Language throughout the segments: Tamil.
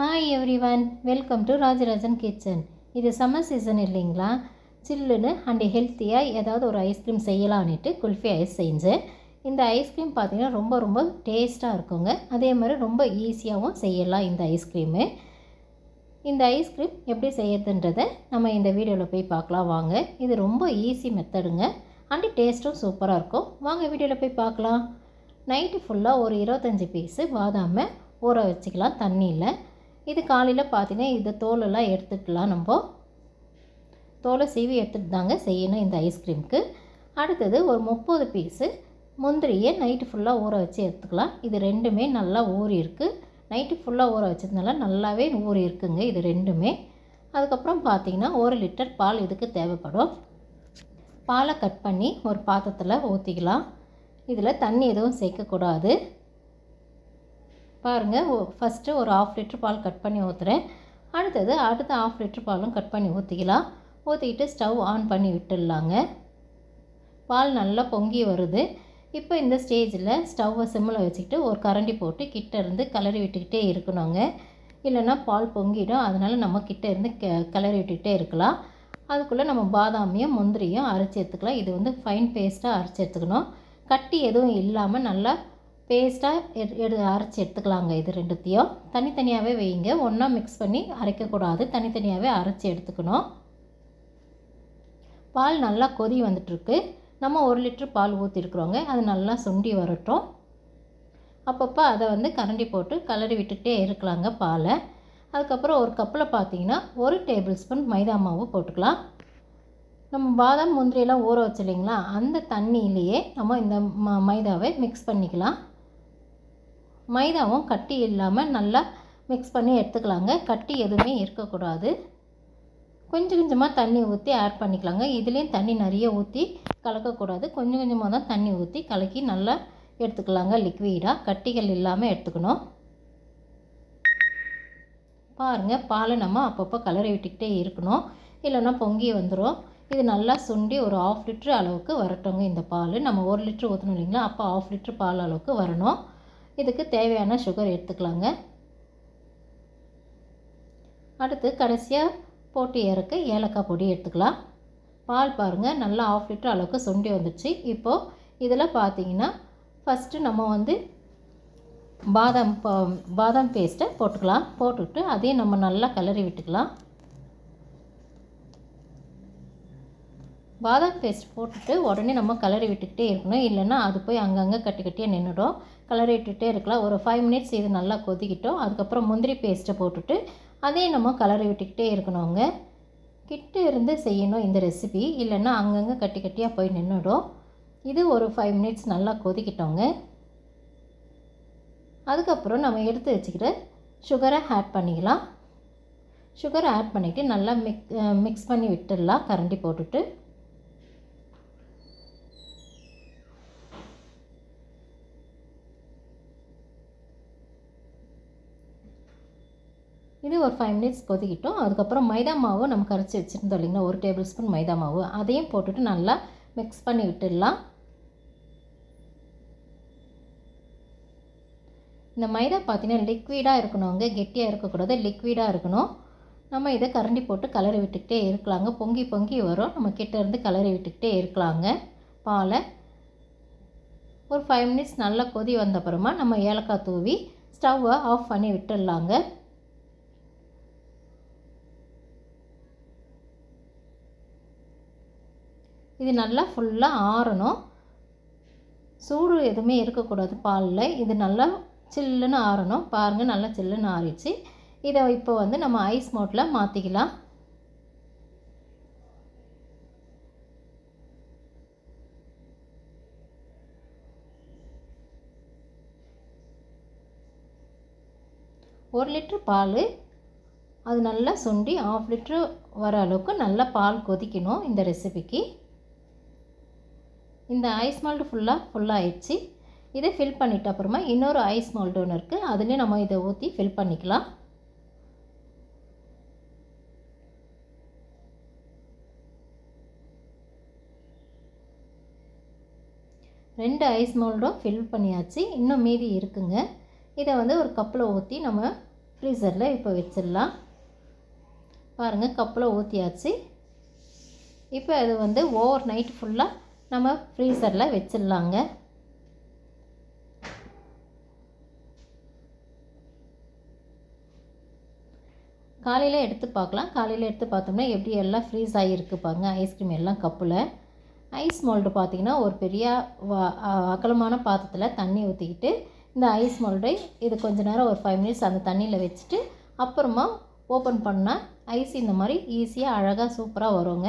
Hi everyone, welcome to Rajarajan kitchen. இது சம்மர் சீசன் இல்லைங்களா? சில்லுன்னு அண்ட் ஹெல்த்தியாக ஏதாவது ஒரு ஐஸ்கிரீம் செய்யலான்ட்டு குல்ஃபி ஐஸ் செஞ்சேன். இந்த ஐஸ்கிரீம் பார்த்திங்கன்னா ரொம்ப ரொம்ப டேஸ்ட்டாக இருக்குங்க. அதே மாதிரி ரொம்ப ஈஸியாகவும் செய்யலாம் இந்த ஐஸ்கிரீமு. இந்த ஐஸ்கிரீம் எப்படி செய்யறதுன்றதை நம்ம இந்த வீடியோவில் போய் பார்க்கலாம் வாங்க. இது ரொம்ப ஈஸி மெத்தடுங்க அண்டு டேஸ்ட்டும் சூப்பராக இருக்கும். வாங்க வீடியோவில் போய் பார்க்கலாம். நைட்டு ஃபுல்லாக ஒரு 25 பீஸு பாதாமை ஊற வச்சுக்கலாம் தண்ணியில். இது காலையில் பார்த்தீங்கன்னா இது தோலெல்லாம் எடுத்துக்கலாம். நம்ம தோலை சீவி எடுத்துகிட்டு தாங்க செய்யணும் இந்த ஐஸ்கிரீமுக்கு. அடுத்தது ஒரு 30 பீஸு முந்திரியை நைட்டு ஃபுல்லாக ஊற வச்சு எடுத்துக்கலாம். இது ரெண்டுமே நல்லா ஊறி இருக்குது. நைட்டு ஃபுல்லாக ஊற வச்சதுனால நல்லாவே ஊறி இருக்குங்க இது ரெண்டுமே. அதுக்கப்புறம் பார்த்திங்கன்னா 1 லிட்டர் பால் இதுக்கு தேவைப்படும். பாலை கட் பண்ணி ஒரு பாத்திரத்தில் ஊற்றிக்கலாம். இதில் தண்ணி எதுவும் சேர்க்கக்கூடாது. பாருங்கள், ஃபஸ்ட்டு ஒரு 1/2 லிட்டர் பால் கட் பண்ணி ஊற்றுறேன். அடுத்த 1/2 லிட்டர் பாலும் கட் பண்ணி ஊற்றிக்கலாம். ஊற்றிக்கிட்டு ஸ்டவ் ஆன் பண்ணி விட்டுடலாங்க. பால் நல்லா பொங்கி வருது. இப்போ இந்த ஸ்டேஜில் ஸ்டவ்வை சிம்மில் வச்சுக்கிட்டு ஒரு கரண்டி போட்டு கிட்ட இருந்து கிளறி விட்டுக்கிட்டே இருக்கணுங்க. இல்லைன்னா பால் பொங்கிடும். அதனால் நம்ம கிட்ட இருந்து கிளறி விட்டுக்கிட்டே இருக்கலாம். அதுக்குள்ளே நம்ம பாதாமியும் முந்திரியும் அரைச்சி எடுத்துக்கலாம். இது ஃபைன் பேஸ்ட்டாக அரைச்சி எடுத்துக்கணும். கட்டி எதுவும் இல்லாமல் நல்லா பேஸ்ட்டாக அரைச்சி எடுத்துக்கலாங்க. இது ரெண்டுத்தையும் தனித்தனியாகவே வைங்க. ஒன்றா மிக்ஸ் பண்ணி அரைக்கக்கூடாது. தனித்தனியாகவே அரைச்சி எடுத்துக்கணும். பால் நல்லா கொதி வந்துட்டுருக்கு. நம்ம 1 லிட்டர் பால் ஊற்றிருக்குறோங்க. அது நல்லா சுண்டி வரட்டும். அப்பப்போ அதை கரண்டி போட்டு கிளறி விட்டுகிட்டே இருக்கலாங்க பாலை. அதுக்கப்புறம் ஒரு கப்பில் பார்த்திங்கன்னா 1 டேபிள் ஸ்பூன் மைதா மாவு போட்டுக்கலாம். நம்ம பாதாம் முந்திரியெல்லாம் ஊற வச்சு இல்லைங்களா, அந்த தண்ணியிலேயே நம்ம இந்த மைதாவை மிக்ஸ் பண்ணிக்கலாம். மைதாவும் கட்டி இல்லாமல் நல்லா மிக்ஸ் பண்ணி எடுத்துக்கலாங்க. கட்டி எதுவுமே இருக்கக்கூடாது. கொஞ்சம் கொஞ்சமாக தண்ணி ஊற்றி ஆட் பண்ணிக்கலாங்க. இதுலேயும் தண்ணி நிறைய ஊற்றி கலக்கக்கூடாது. கொஞ்சம் கொஞ்சமாக தான் தண்ணி ஊற்றி கலக்கி நல்லா எடுத்துக்கலாங்க. லிக்விடாக கட்டிகள் இல்லாமல் எடுத்துக்கணும். பாருங்கள், பாலை நம்ம அப்பப்போ கலரி விட்டுக்கிட்டே இருக்கணும். இல்லைன்னா பொங்கி வந்துடும். இது நல்லா சுண்டி ஒரு 1/2 லிட்டர் அளவுக்கு வரட்டுங்க. இந்த பால் நம்ம 1 லிட்டர் ஊற்றணும் இல்லைங்களா, அப்போ 1/2 லிட்டர் பால் அளவுக்கு வரணும். இதுக்கு தேவையான சுகர் எடுத்துக்கலாங்க. அடுத்து கடைசியாக போட்டு இறக்க ஏலக்காய் பொடி எடுத்துக்கலாம். பால் பாருங்கள் நல்லா 1/2 லிட்டர் அளவுக்கு சுண்டி வந்துடுச்சு. இப்போது இதில் பார்த்திங்கன்னா ஃபஸ்ட்டு நம்ம பாதாம் பேஸ்ட்டை போட்டுக்கலாம். போட்டுவிட்டு அதையும் நம்ம நல்லா கிளறி விட்டுக்கலாம். பாதாம் பேஸ்ட் போட்டுட்டு உடனே நம்ம கிளறி விட்டுக்கிட்டே இருக்கணும். இல்லைன்னா அது போய் அங்கங்கே கட்டி கட்டியாக நின்றுடும். கிளறி விட்டுகிட்டே இருக்கலாம். ஒரு 5 மினிட்ஸ் இது நல்லா கொதிக்கிட்டோம். அதுக்கப்புறம் முந்திரி பேஸ்ட்டை போட்டுட்டு அதையும் நம்ம கிளறி விட்டுக்கிட்டே இருக்கணுங்க. கிட்ட இருந்து செய்யணும் இந்த ரெசிபி. இல்லைன்னா அங்கங்கே கட்டி கட்டியாக போய் நின்றுடும். இது ஒரு 5 மினிட்ஸ் நல்லா கொதிக்கிட்டோங்க. அதுக்கப்புறம் நம்ம எடுத்து வச்சுக்கிட்டு சுகரை ஆட் பண்ணிக்கலாம். சுகரை ஆட் பண்ணிவிட்டு நல்லா மிக்ஸ் பண்ணி விட்டுடலாம் கரண்டி போட்டுட்டு. இது ஒரு 5 மினிட்ஸ் கொதிக்கிட்டோம். அதுக்கப்புறம் மைதா மாவு நம்ம கரைச்சி வச்சுருந்தோம் இல்லைங்களா, 1 டேபிள் ஸ்பூன் மைதா மாவு, அதையும் போட்டுட்டு நல்லா மிக்ஸ் பண்ணி விட்டுடலாம். இந்த மைதா பார்த்திங்கன்னா லிக்விடாக இருக்கணுங்க, கெட்டியாக இருக்கக்கூடாது, லிக்விடாக இருக்கணும். நம்ம இதை கரண்டி போட்டு கிளறி விட்டுக்கிட்டே இருக்கலாங்க. பொங்கி பொங்கி வரும். நம்ம கிட்ட இருந்து கிளறி விட்டுக்கிட்டே இருக்கலாங்க பாலை. ஒரு 5 மினிட்ஸ் நல்லா கொதி வந்தப்புறமா நம்ம ஏலக்காய் தூவி ஸ்டவ்வை ஆஃப் பண்ணி விட்டுடலாங்க. இது நல்லா ஃபுல்லாக ஆறணும். சூடு எதுவுமே இருக்கக்கூடாது பாலில். இது நல்லா சில்லுன்னு ஆறணும். பாருங்கள், நல்லா சில்லுன்னு ஆறிடுச்சு. இதை இப்போ நம்ம ஐஸ் மோட்டில் மாற்றிக்கலாம். ஒரு லிட்டர் பால் அது நல்லா சுண்டி 1/2 லிட்டர் வர அளவுக்கு நல்லா பால் கொதிக்கணும் இந்த ரெசிபிக்கு. இந்த ஐஸ் மோல்டு ஃபுல்லாகிடுச்சு. இதை ஃபில் பண்ணிட்ட அப்புறமா இன்னொரு ஐஸ் மோல்டு ஒன்று இருக்குது. அதுலேயும் நம்ம இதை ஊற்றி ஃபில் பண்ணிக்கலாம். ரெண்டு ஐஸ் மோல்டும் ஃபில் பண்ணியாச்சு. இன்னும் மீதி இருக்குங்க. இதை ஒரு கப்பில் ஊற்றி நம்ம ஃப்ரீசரில் இப்போ வச்சிடலாம். பாருங்கள், கப்பில் ஊற்றியாச்சு. இப்போ அது வந்து ஓவர் நைட் ஃபுல்லாக நம்ம ஃப்ரீசரில் வச்சிடலாங்க. காலையில் எடுத்து பார்க்கலாம். காலையில் எடுத்து பார்த்தோம்னா எப்படி எல்லாம் ஃப்ரீஸ் ஆகியிருக்கு பாருங்க, ஐஸ்கிரீம் எல்லாம் கப்பில். ஐஸ் மோல்டு பார்த்திங்கன்னா ஒரு பெரிய அகலமான பாத்திரத்தில் தண்ணி ஊற்றிக்கிட்டு இந்த ஐஸ் மோல்டை இது கொஞ்சம் நேரம் ஒரு 5 மினிட்ஸ் அந்த தண்ணியில் வச்சுட்டு அப்புறமா ஓப்பன் பண்ணால் ஐஸ் இந்த மாதிரி ஈஸியாக அழகாக சூப்பராக வருங்க.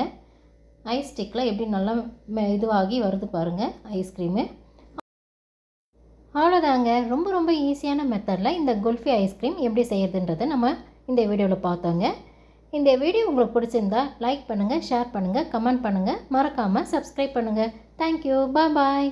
ஐஸ் ஸ்டிக்கில் எப்படி நல்லா இதுவாகி வருது பாருங்கள் ஐஸ்கிரீமு. அவ்வளோதாங்க, ரொம்ப ரொம்ப ஈஸியான மெத்தடில் இந்த குல்ஃபி ஐஸ்கிரீம் எப்படி செய்யறதுன்றதை நம்ம இந்த வீடியோவில் பார்த்தோங்க. இந்த வீடியோ உங்களுக்கு பிடிச்சிருந்தா லைக் பண்ணுங்கள், ஷேர் பண்ணுங்கள், கமெண்ட் பண்ணுங்கள், மறக்காமல் சப்ஸ்கிரைப் பண்ணுங்கள். தேங்க்யூ, பாய்.